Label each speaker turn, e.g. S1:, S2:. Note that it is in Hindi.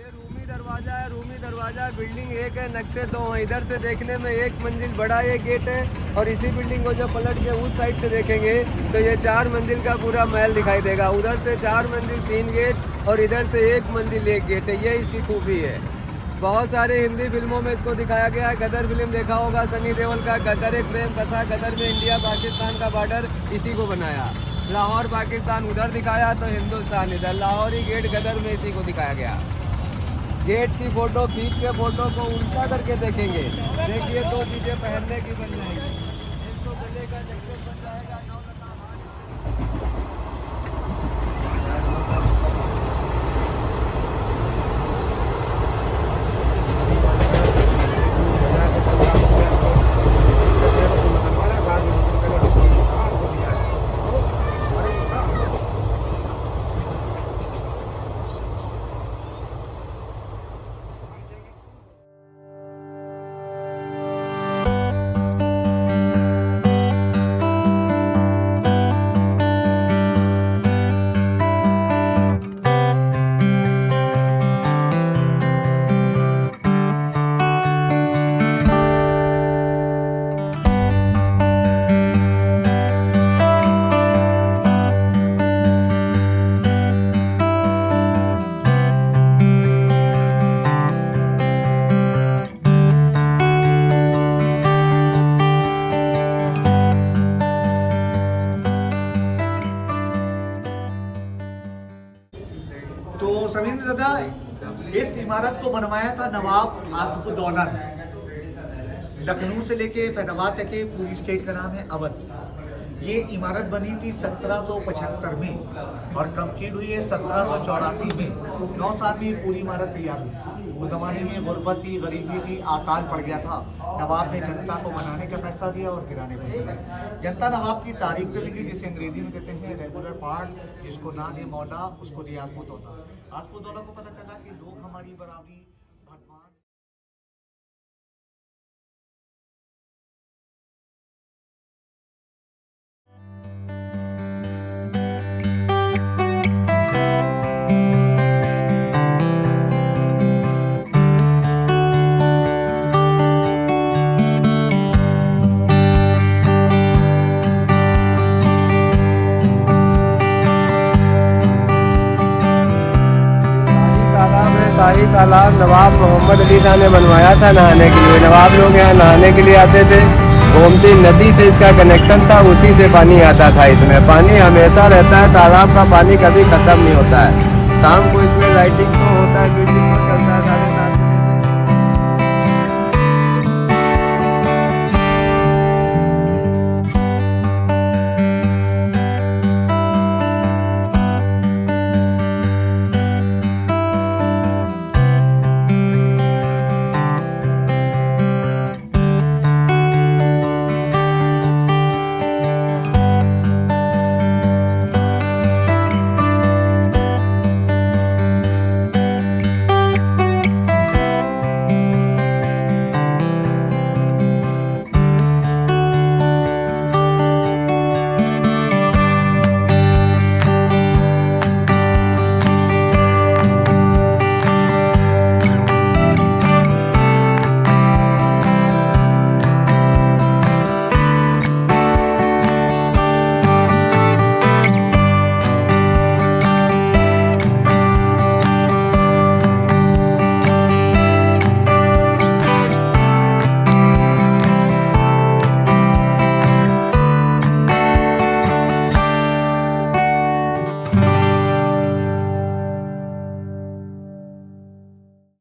S1: रूमी दरवाजा बिल्डिंग एक है, नक्शे दो हैं। इधर से देखने में एक मंजिल बड़ा ये गेट है और इसी बिल्डिंग को जब पलट के उस साइड से देखेंगे तो ये 4 मंजिल का पूरा महल दिखाई देगा। उधर से 4 मंजिल 3 गेट और इधर से 1 मंजिल 1 गेट है। ये इसकी खूबी है। बहुत सारे हिंदी फिल्मों में इसको दिखाया गया है। गदर फिल्म देखा होगा सनी देओल का, गदर एक प्रेम कथा। गदर में इंडिया पाकिस्तान का बॉर्डर इसी को बनाया। लाहौर पाकिस्तान उधर दिखाया तो हिंदुस्तान इधर। लाहौरी गेट गदर में इसी को दिखाया गया। गेट की फोटो खींच के फोटो को उल्टा करके देखेंगे, देखिए 2 चीजें पहनने की बन जाएंगी। एक तो गले का जैकेट बन जाएगा,
S2: तो समीर दादा, इस इमारत को बनवाया था नवाब आसिफउद्दौला ने। लखनऊ से लेके फैजाबाद तक के पूरी स्टेट का नाम है अवध। ये इमारत बनी थी 1775 में और कंप्लीट हुई है 1784 में। 9 साल में पूरी इमारत तैयार हुई। उस जमाने में गुर्बत थी, गरीबी थी, अकाल पड़ गया था। नवाब ने जनता को बनाने का फैसला दिया और गिराने का फैसला। जनता नवाब की तारीफ कर लगी, जिसे अंग्रेजी में कहते हैं रेगुलर पार्ट। जिसको ना दे मौला उसको दिया आसिफउद्दौला। आसिफउद्दौला को पता चला कि लोग हमारी बराबरी भगवान
S1: शाही तालाब नवाब मोहम्मद अली खान ने बनवाया था नहाने के लिए। नवाब लोग यहाँ नहाने के लिए आते थे। गोमती नदी से इसका कनेक्शन था, उसी से पानी आता था। इसमें पानी हमेशा रहता है। तालाब का पानी कभी ख़त्म नहीं होता है। शाम को इसमें लाइटिंग शो होता है।